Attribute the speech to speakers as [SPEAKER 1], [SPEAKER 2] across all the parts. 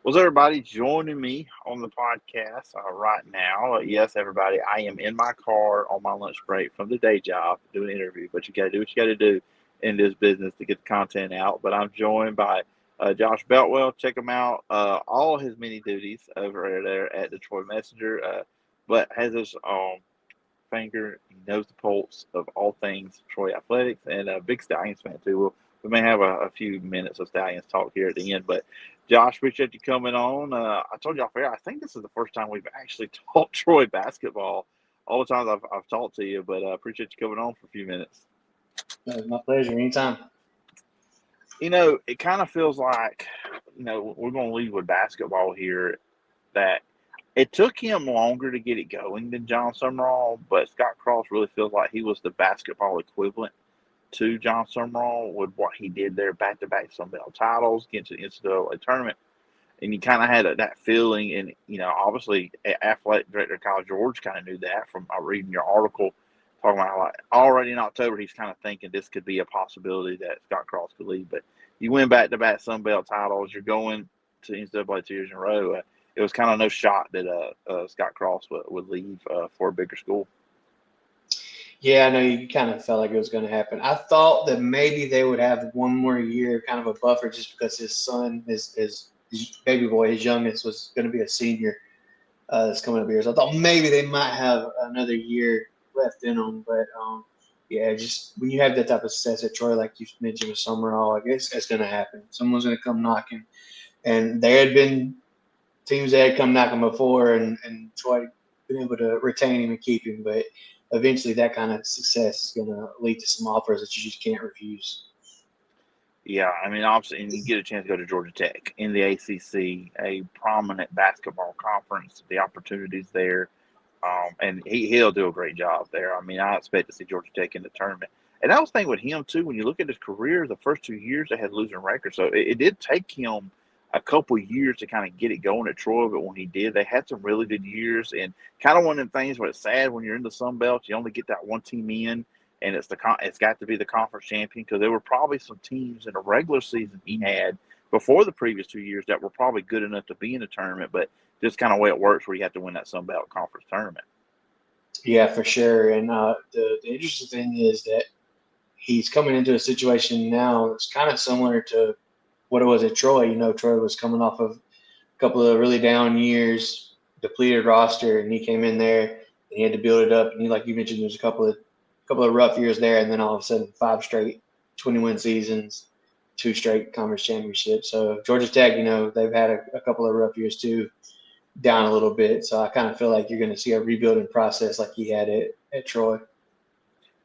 [SPEAKER 1] Was everybody joining me on the podcast right now? Yes, everybody. I am in my car on my lunch break from the day job doing an interview, but you got to do what you got to do in this business to get the content out. But I'm joined by Josh Beltwell. Check him out. All his many duties over there at Detroit Messenger, but has his finger. He knows the pulse of all things Troy athletics and a big Stallions fan too. We may have a few minutes of Stallions talk here at the end, but Josh, appreciate you coming on. I told you off air. I think this is the first time we've actually talked Troy basketball. All the times I've talked to you, but appreciate you coming on for a few minutes.
[SPEAKER 2] My pleasure. Anytime.
[SPEAKER 1] It kind of feels like, we're going to lead with basketball here. That it took him longer to get it going than John Summerall, but Scott Cross really feels like he was the basketball equivalent to John Summerall with what he did there, back-to-back Sun Belt titles, getting to the NCAA tournament. And you kind of had that feeling, and obviously, athletic director Kyle George kind of knew that from reading your article, talking about how like already in October he's kind of thinking this could be a possibility that Scott Cross could leave. But you win back-to-back Sun Belt titles, you're going to NCAA 2 years in a row. It was kind of no shot that Scott Cross would leave for a bigger school.
[SPEAKER 2] Yeah, I know you kind of felt like it was going to happen. I thought that maybe they would have one more year, kind of a buffer, just because his son, his baby boy, his youngest, was going to be a senior this coming up year. So I thought maybe they might have another year left in them. But yeah, just when you have that type of success at Troy, like you mentioned with Summerall, I guess it's going to happen. Someone's going to come knocking. And there had been teams that had come knocking before, and Troy been able to retain him and keep him. But eventually, that kind of success is going to lead to some offers that you just can't refuse.
[SPEAKER 1] Yeah, I mean, obviously, and you get a chance to go to Georgia Tech in the ACC, a prominent basketball conference. The opportunities there, and he'll do a great job there. I mean, I expect to see Georgia Tech in the tournament. And I was thinking with him too. When you look at his career, the first 2 years they had losing records, so it did take him a couple years to kind of get it going at Troy. But when he did, they had some really good years. And kind of one of the things where it's sad when you're in the Sun Belt, you only get that one team in, and it's got to be the conference champion because there were probably some teams in the regular season he had before the previous 2 years that were probably good enough to be in the tournament, but just kind of way it works where you have to win that Sun Belt conference tournament.
[SPEAKER 2] Yeah, for sure. And the interesting thing is that he's coming into a situation now that's kind of similar to what it was at Troy. Troy was coming off of a couple of really down years, depleted roster, and he came in there and he had to build it up. And like you mentioned, there's a couple of rough years there, and then all of a sudden, 5 straight 20-win seasons, 2 straight conference championships. So Georgia Tech, they've had a couple of rough years too, down a little bit. So I kind of feel like you're going to see a rebuilding process like he had at Troy.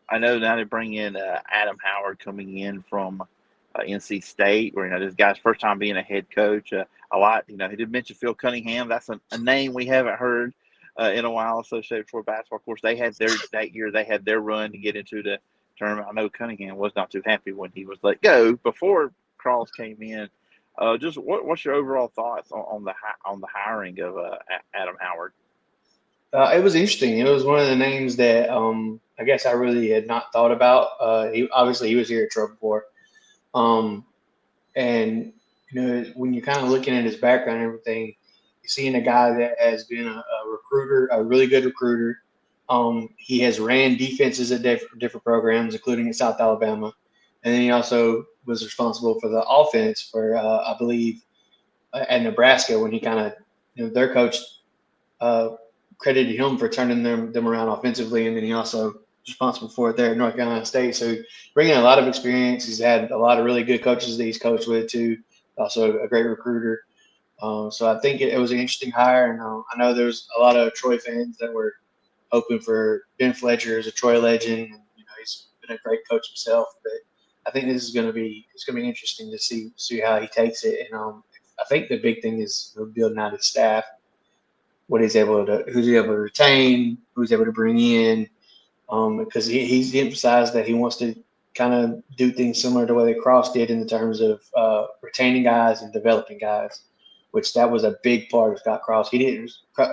[SPEAKER 1] I know now they bring in Adam Howard coming in from NC State, where this guy's first time being a head coach. A lot, he did mention Phil Cunningham. That's a name we haven't heard in a while associated with basketball. Of course, they had that year. They had their run to get into the tournament. I know Cunningham was not too happy when he was let go before Cross came in. Just what's your overall thoughts on the hiring of Adam Howard?
[SPEAKER 2] It was interesting. It was one of the names that I guess I really had not thought about. He was here at Troy before, um, and when you're kind of looking at his background and everything, you're seeing a guy that has been a recruiter, a really good recruiter. He has ran defenses at different programs, including at South Alabama, and then he also was responsible for the offense for I believe at Nebraska when he kind of their coach uh, credited him for turning them around offensively, and then he also was responsible for it there at North Carolina State. So bringing a lot of experience. He's had a lot of really good coaches that he's coached with too. Also a great recruiter. So I think it was an interesting hire, and I know there's a lot of Troy fans that were hoping for Ben Fletcher as a Troy legend, and he's been a great coach himself. But I think this is going to be interesting to see how he takes it. And I think the big thing is building out his staff, who's he able to retain, who's able to bring in, because he's emphasized that he wants to kind of do things similar to what Cross did in the terms of retaining guys and developing guys, which that was a big part of Scott Cross.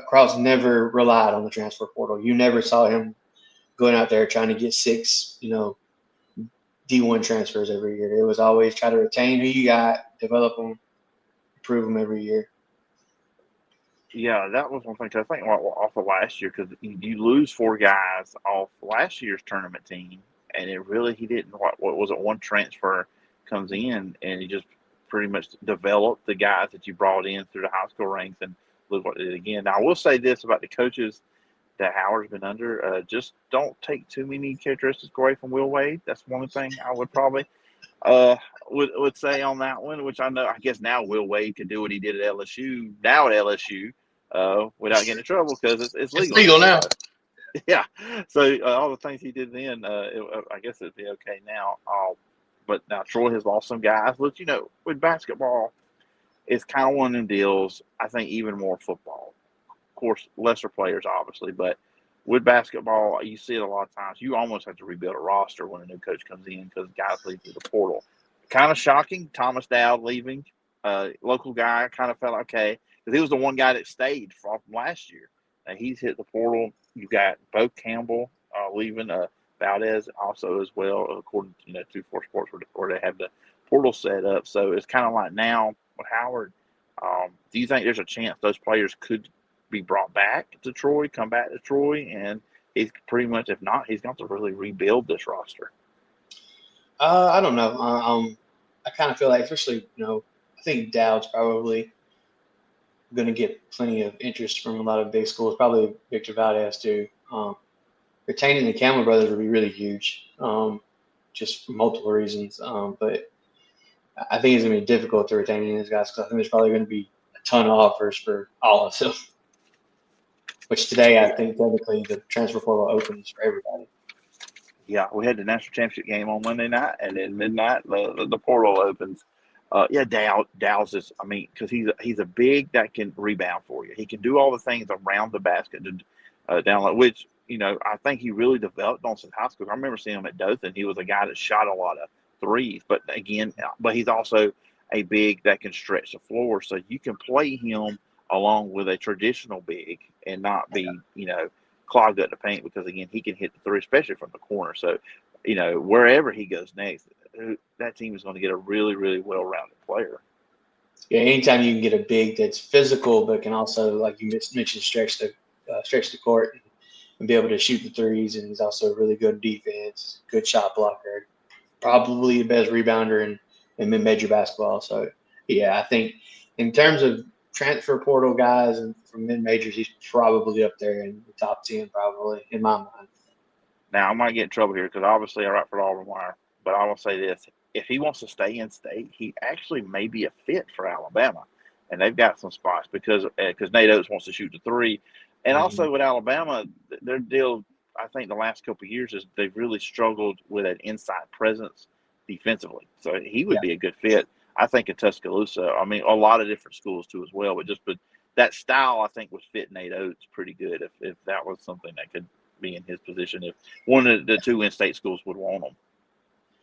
[SPEAKER 2] Cross never relied on the transfer portal. You never saw him going out there trying to get six, D1 transfers every year. It was always try to retain who you got, develop them, improve them every year.
[SPEAKER 1] Yeah, that was one thing. 'Cause I think off of last year, because you lose four guys off last year's tournament team, and he didn't. What was it? One transfer comes in, and he just pretty much developed the guys that you brought in through the high school ranks, and look what it did again. Now I will say this about the coaches that Howard's been under: just don't take too many characteristics away from Will Wade. That's one thing I would probably uh, would say on that one, which I know. I guess now Will Wade can do what he did at LSU. Now at LSU, without getting in trouble because it's
[SPEAKER 2] It's
[SPEAKER 1] legal
[SPEAKER 2] legal
[SPEAKER 1] now.
[SPEAKER 2] now.
[SPEAKER 1] So yeah, so all the things he did then, I guess it'd be okay now. But now Troy has lost some guys. But with basketball, it's kind of one of them deals. I think even more football. Of course, lesser players, obviously, but with basketball, you see it a lot of times. You almost have to rebuild a roster when a new coach comes in because guys leave through the portal. Kind of shocking, Thomas Dowd leaving. Local guy, kind of felt okay because he was the one guy that stayed from last year. He's hit the portal. You've got Bo Campbell leaving. Valdez also as well, according to 2-4 Sports, where they have the portal set up. So it's kind of like now with Howard. Do you think there's a chance those players could be brought back to Troy, come back to Troy, and he's pretty much, if not, he's going to really rebuild this roster?
[SPEAKER 2] I don't know. I kind of feel like, especially, I think Dowd's probably going to get plenty of interest from a lot of big schools. Probably Victor Valdez too. Retaining the Campbell brothers would be really huge, just for multiple reasons. But I think it's going to be difficult to retain these guys because I think there's probably going to be a ton of offers for all of them. Which today I think technically the transfer portal opens for everybody.
[SPEAKER 1] Yeah, we had the national championship game on Monday night, and then midnight the portal opens. Yeah, Dow's is. I mean, because he's a big that can rebound for you. He can do all the things around the basket to down low, which I think he really developed on since high school. I remember seeing him at Dothan. He was a guy that shot a lot of threes, but he's also a big that can stretch the floor, so you can play him along with a traditional big and not be clogged up the paint because again he can hit the three, especially from the corner. So, wherever he goes next, that team is going to get a really, really well-rounded player.
[SPEAKER 2] Yeah, anytime you can get a big that's physical but can also, like you mentioned, stretch the court and be able to shoot the threes, and he's also really good defense, good shot blocker, probably the best rebounder in mid-major basketball. So, yeah, I think in terms of transfer portal guys and from mid-majors, he's probably up there in the top 10, probably, in my mind.
[SPEAKER 1] Now, I might get in trouble here because obviously I write for the Auburn Wire, but I will say this: if he wants to stay in state, he actually may be a fit for Alabama, and they've got some spots because Nate Oates wants to shoot the three, and
[SPEAKER 2] Mm-hmm.
[SPEAKER 1] also with Alabama, their deal. I think the last couple of years is they've really struggled with an inside presence defensively, so he would
[SPEAKER 2] Yeah.
[SPEAKER 1] be a good fit. I think in Tuscaloosa. I mean, a lot of different schools too as well, but that style I think would fit Nate Oates pretty good if that was something that could be in his position if one of the two in-state schools would want him.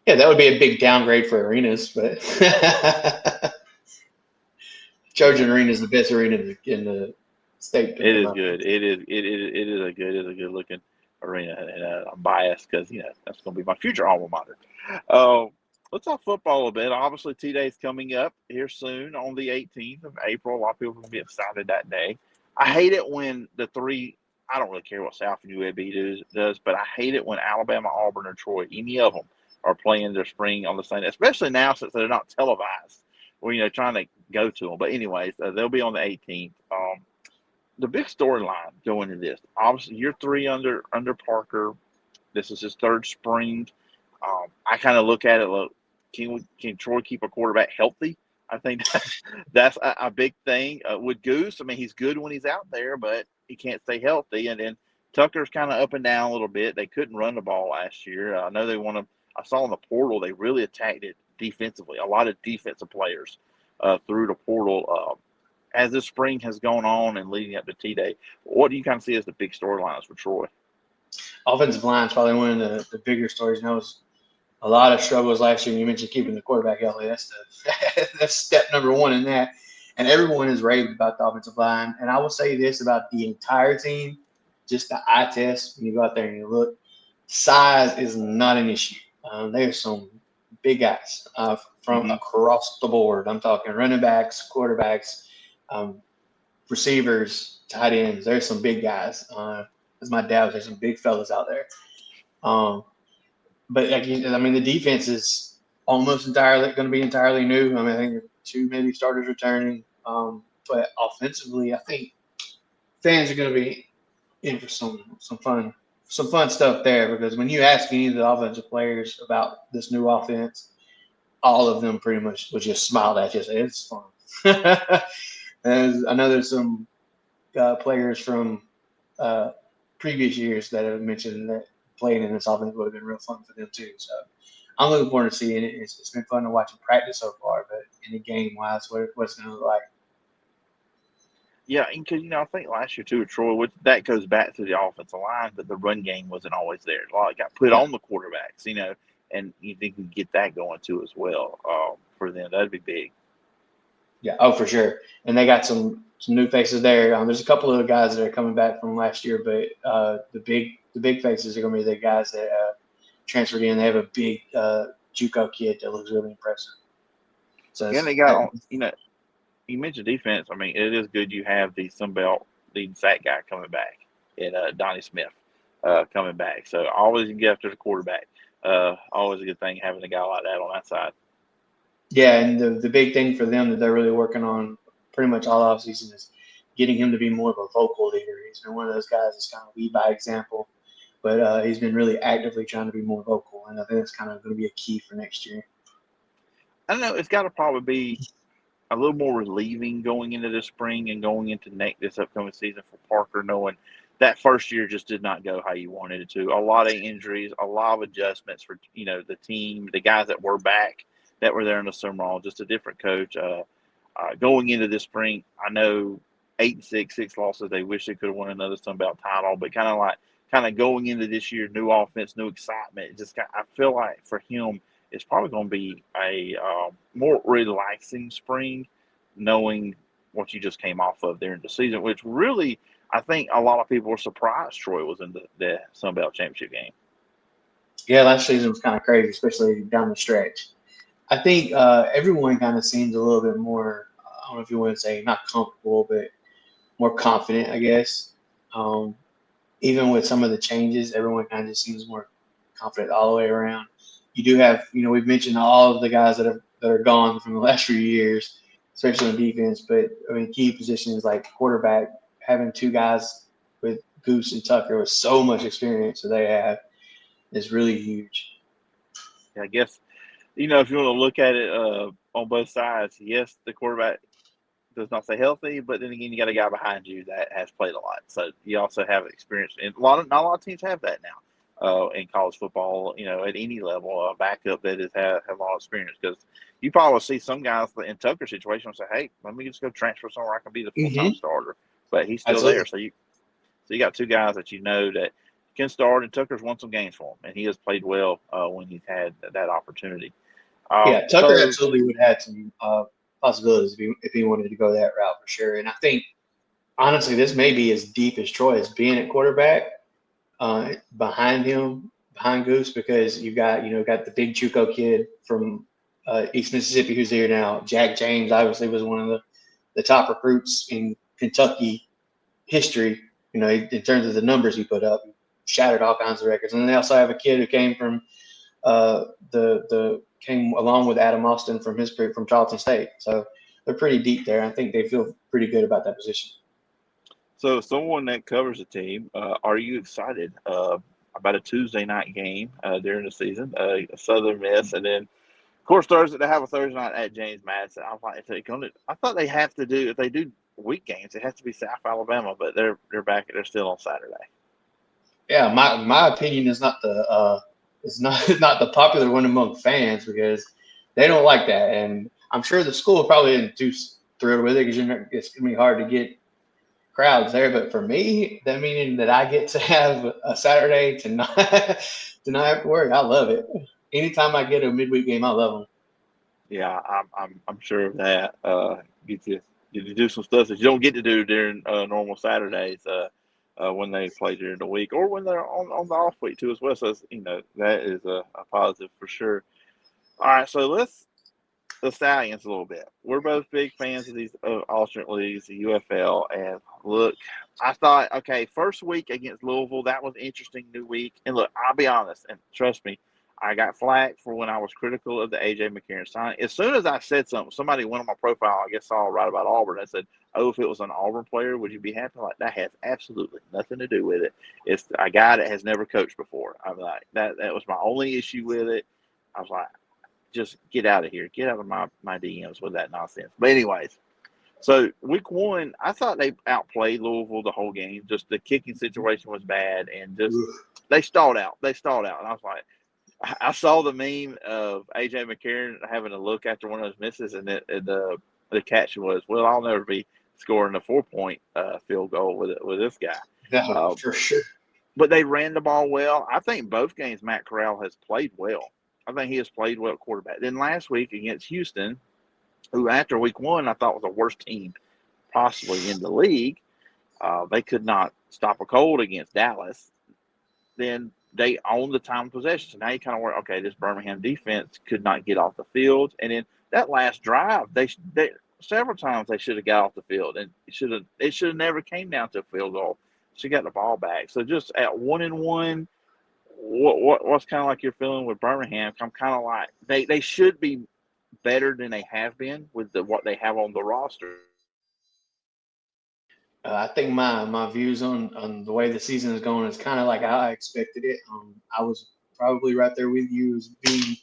[SPEAKER 2] Yeah, that would be a big downgrade for arenas, but
[SPEAKER 1] Yeah,
[SPEAKER 2] Trojan Arena is the best arena in the state.
[SPEAKER 1] it
[SPEAKER 2] In
[SPEAKER 1] is
[SPEAKER 2] my
[SPEAKER 1] good. It is a good looking arena, and I'm biased because that's going to be my future alma mater. Uh, let's talk football a little bit. Obviously, T-Day's coming up here soon on the 18th of April. A lot of people will be excited that day. I hate it when the three. I don't really care what South and UAB does, but I hate it when Alabama, Auburn, or Troy, any of them, are playing their spring on the same day, especially now since they're not televised. We're trying to go to them. But anyways, they'll be on the 18th. The big storyline going into this, obviously, year three under Parker. This is his third spring. I kind of look at it. Look, can Troy keep a quarterback healthy? I think that's a big thing with Goose. I mean, he's good when he's out there, but he can't stay healthy. And then Tucker's kind of up and down a little bit. They couldn't run the ball last year. I know they want to. I saw in the portal they really attacked it defensively. A lot of defensive players through the portal. As this spring has gone on and leading up to T-Day, what do you kind of see as the big storylines for Troy?
[SPEAKER 2] offensive line is probably one of the bigger stories. There was a lot of struggles last year. You mentioned keeping the quarterback healthy. That's step number one in that. And everyone is raved about the offensive line. And I will say this about the entire team, just the eye test when you go out there and you look, size is not an issue. There's some big guys from
[SPEAKER 1] Mm-hmm.
[SPEAKER 2] across the board. I'm talking running backs, quarterbacks, um, receivers, tight ends. There's some big guys. As my dad, there's some big fellas out there. Um, but I mean, the defense is almost entirely going to be entirely new. I mean, I think two maybe starters returning. But offensively, I think fans are going to be in for some fun stuff there, because when you ask any of the offensive players about this new offense, all of them pretty much would just smile at you and say it's fun. And I know there's some players from uh, previous years that have mentioned that playing in this offense would have been real fun for them too. So I'm looking forward to seeing it. It's been fun to watch them practice so far, but in the game wise, what's going to look like.
[SPEAKER 1] Yeah, because I think last year too with Troy, which that goes back to the offensive line, but the run game wasn't always there. A lot got put
[SPEAKER 2] Yeah,
[SPEAKER 1] on the quarterbacks, and you think we can get that going too as well for them. That'd be big.
[SPEAKER 2] yeah, oh for sure. And they got some new faces there. There's a couple of the guys that are coming back from last year, but the big faces are going to be the guys that transferred in. They have a big JUCO kid that looks really impressive. So
[SPEAKER 1] And they got you mentioned defense. I mean, it is good you have the Sunbelt leading sack guy coming back, and Donnie Smith coming back. So always you can get after the quarterback. Always a good thing having a guy like that on that side.
[SPEAKER 2] yeah, and the big thing for them that they're really working on pretty much all offseason is getting him to be more of a vocal leader. He's been one of those guys that's kind of lead by example, but he's been really actively trying to be more vocal, and I think that's kind of going to be a key for next year.
[SPEAKER 1] I don't know. It's got to probably be a little more relieving going into the spring and going into this upcoming season for Parker, knowing that first year just did not go how you wanted it to. A lot of injuries, a lot of adjustments for the team, the guys that were back that were there in the summer, just a different coach. Going into this spring, I know 8-6, 6 losses. They wish they could have won another Sun Belt title, but kind of going into this year, new offense, new excitement. I feel like for him, it's probably going to be a more relaxing spring, knowing what you just came off of during the season, which really, I think a lot of people were surprised Troy was in the Sun Belt championship game.
[SPEAKER 2] Yeah, last season was kind of crazy, especially down the stretch. I think everyone kind of seems a little bit more. I don't know if you want to say not comfortable, but more confident, I guess. Um, Even with some of the changes, everyone kind of just seems more confident all the way around. You do have, we've mentioned all of the guys that are gone from the last few years, especially on defense. But I mean, key positions like quarterback, having two guys with Goose and Tucker with so much experience that they have is really huge.
[SPEAKER 1] I guess, if you want to look at it on both sides, yes, the quarterback does not stay healthy, but then again, you got a guy behind you that has played a lot. So you also have experience, and not a lot of teams have that now. In college football, at any level, a backup that has had a lot of experience. Because you probably see some guys in Tucker's situation and say, "Hey, let me just go transfer somewhere I can be the full time
[SPEAKER 2] Mm-hmm.
[SPEAKER 1] starter." But he's still there,
[SPEAKER 2] Absolutely.
[SPEAKER 1] so you got two guys that that can start, and Tucker's won some games for him, and he has played well when he's had that opportunity.
[SPEAKER 2] Yeah, Tucker
[SPEAKER 1] So
[SPEAKER 2] absolutely would have had some possibilities if he wanted to go that route for sure. And I think honestly, this may be as deep as Troy is being at quarterback behind him, behind Goose, because you've got the big JUCO kid from East Mississippi who's here now. Jack James obviously was one of the top recruits in Kentucky history. In terms of the numbers he put up, he shattered all kinds of records. And then they also have a kid who came from the came along with Adam Austin from Charleston State. So they're pretty deep there. I think they feel pretty good about that position.
[SPEAKER 1] So, someone that covers the team, are you excited about a Tuesday night game during the season, a Southern Miss, and then, of course, Thursday they have a Thursday night at James Madison. I'm like, if they're going to, I thought they have to do if they do week games, it has to be South Alabama, but they're back. They're still on Saturday.
[SPEAKER 2] Yeah, my opinion is not it's not not the popular one among fans because they don't like that, and I'm sure the school probably isn't too thrilled with it because it's gonna be hard to get crowds there. But for me, that meaning that I get to have a Saturday to not to not have to work, I love it. Anytime I get a midweek game, I love them.
[SPEAKER 1] Yeah, I'm sure of that. Get to get to do some stuff that you don't get to do during normal Saturdays. When they play during the week or when they're on the off week too as well. So that is a positive for sure. All right, so the Stallions a little bit. We're both big fans of these alternate leagues, the UFL. And look, I thought, okay, first week against Louisville, that was interesting, new week. And look, I'll be honest, and trust me, I got flack for when I was critical of the AJ McCarron signing. As soon as I said something, somebody went on my profile, I guess saw right about Auburn. I said, "Oh, if it was an Auburn player, would you be happy?" Like that has absolutely nothing to do with it. It's a guy that has never coached before. I'm like that. That was my only issue with it. I was like, just get out of here. Get out of my DMs with that nonsense. But anyways, so week one, I thought they outplayed Louisville the whole game. Just the kicking situation was bad, and just they stalled out. They stalled out, and I was like, I saw the meme of AJ McCarron having a look after one of those misses, and the caption was, "Well, I'll never be scoring a 4-point field goal with this guy."
[SPEAKER 2] No, for sure.
[SPEAKER 1] But they ran the ball well. I think both games Matt Corral has played well. I think he has played well at quarterback. Then last week against Houston, who after week one I thought was the worst team possibly in the league, they could not stop a cold against Dallas. Then they owned the time of possession. So now you kind of worry, okay, this Birmingham defense could not get off the field. And then that last drive, they several times they should have got off the field, and it should have never came down to a field goal. She got the ball back. So just at 1-1, what's kind of like you're feeling with Birmingham? I'm kind of like they should be better than they have been with what they have on the roster.
[SPEAKER 2] I think my views on the way the season is going is kind of like how I expected it. I was probably right there with you as being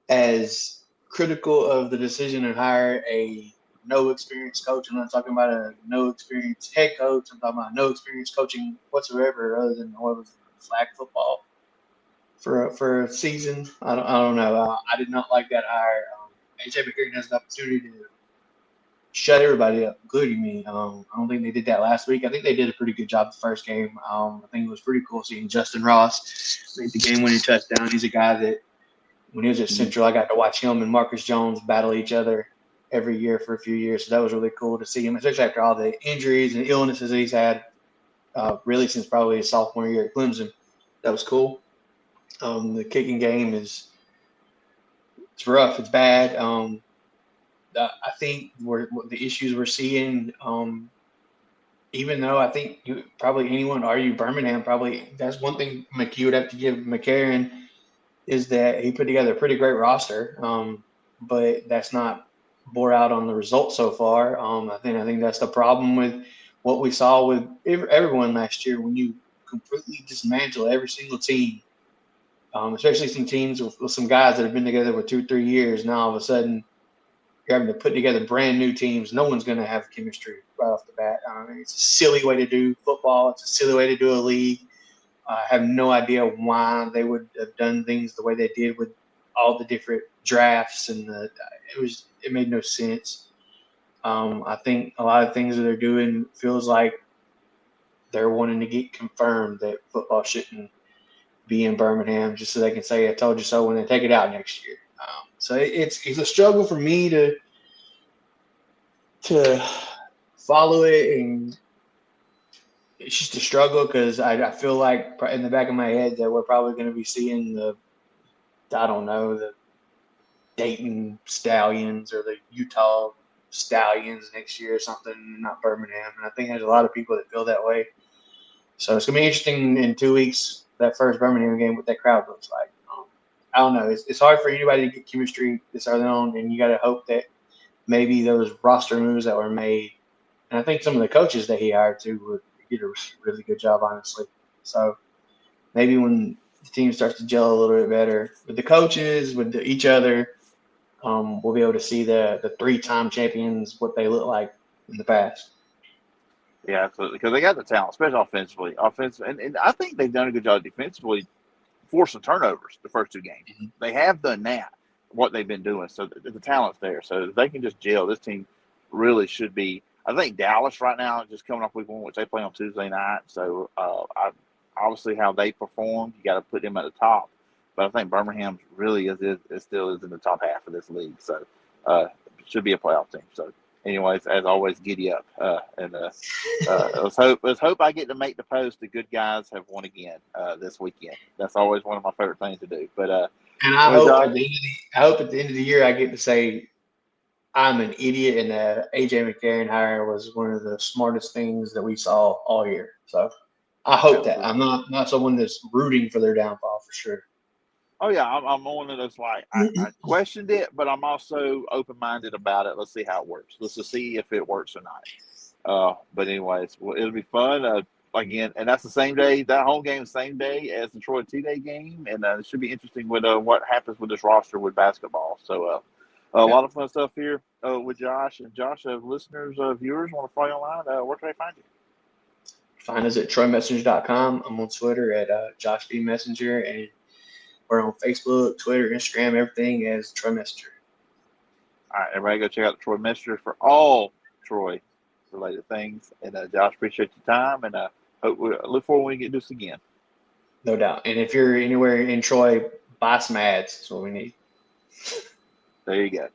[SPEAKER 2] as critical of the decision to hire a no experience coach. I'm not talking about a no experience head coach. I'm talking about no experience coaching whatsoever other than what was flag football for a season. I don't know. I did not like that hire. AJ McCarron has an opportunity to shut everybody up, including me. I don't think they did that last week. I think they did a pretty good job the first game. I think it was pretty cool seeing Justin Ross make the game-winning touchdown. He's a guy that when he was at Central, I got to watch him and Marcus Jones battle each other every year for a few years. So that was really cool to see him, especially after all the injuries and illnesses that he's had, really since probably his sophomore year at Clemson. That was cool. The kicking game it's rough. It's bad. I think the issues we're seeing, even though I think probably anyone argue Birmingham, probably that's one thing you would have to give McCarron is that he put together a pretty great roster, but that's not bore out on the results so far. I think that's the problem with what we saw with everyone last year when you completely dismantle every single team, especially some teams with some guys that have been together for 2-3 years. Now all of a sudden you're having to put together brand new teams. No one's going to have chemistry right off the bat. It's a silly way to do football. It's a silly way to do a league. I have no idea why they would have done things the way they did with all the different drafts, and it made no sense. I think a lot of things that they're doing feels like they're wanting to get confirmed that football shouldn't be in Birmingham just so they can say "I told you so" when they take it out next year. So it's a struggle for me to follow it, and it's just a struggle because I feel like in the back of my head that we're probably going to be seeing the Dayton Stallions or the Utah Stallions next year or something, not Birmingham. And I think there's a lot of people that feel that way. So it's going to be interesting in 2 weeks, that first Birmingham game, what that crowd looks like. I don't know. It's hard for anybody to get chemistry this early on, and you got to hope that maybe those roster moves that were made, and I think some of the coaches that he hired too would did a really good job, honestly. So maybe when the team starts to gel a little bit better with the coaches, with each other, we'll be able to see the 3-time champions what they look like in the past.
[SPEAKER 1] Yeah, absolutely. Because they got the talent, especially offensively. And I think they've done a good job defensively, forcing turnovers the first 2 games.
[SPEAKER 2] Mm-hmm.
[SPEAKER 1] They have done that, what they've been doing. So the talent's there. So if they can just gel, this team really should be. I think Dallas right now is just coming off week 1, which they play on Tuesday night. So obviously how they performed, you got to put them at the top. But I think Birmingham really is still in the top half of this league. So should be a playoff team. So anyways, as always, giddy up. Let's hope I get to make the post. The good guys have won again this weekend. That's always one of my favorite things to do. But
[SPEAKER 2] And I
[SPEAKER 1] Well,
[SPEAKER 2] hope
[SPEAKER 1] Josh,
[SPEAKER 2] at the end of the year I get to say I'm an idiot and that AJ McCarron hire was one of the smartest things that we saw all year. So I hope that I'm
[SPEAKER 1] absolutely.
[SPEAKER 2] not someone that's rooting for their downfall for sure.
[SPEAKER 1] Oh yeah, I'm one of those like I questioned it, but I'm also open minded about it. Let's see how it works. Let's just see if it works or not. But anyways, well, it'll be fun. Again, and that's the same day. That home game, the same day as the Troy 2-day game, and it should be interesting with what happens with this roster with basketball. So, a
[SPEAKER 2] Yeah.
[SPEAKER 1] lot of fun stuff here with Josh. And Josh, listeners, viewers want to follow you online, where can they find you?
[SPEAKER 2] Find us at TroyMessengers.com. I'm on Twitter at Josh B Messenger, and we're on Facebook, Twitter, Instagram, everything as Troy Messenger.
[SPEAKER 1] All right, everybody, go check out the Troy Messenger for all Troy related things. And Josh, appreciate your time, and look forward when we get this again.
[SPEAKER 2] No doubt. And if you're anywhere in Troy, buy some ads. That's what we need.
[SPEAKER 1] There you go.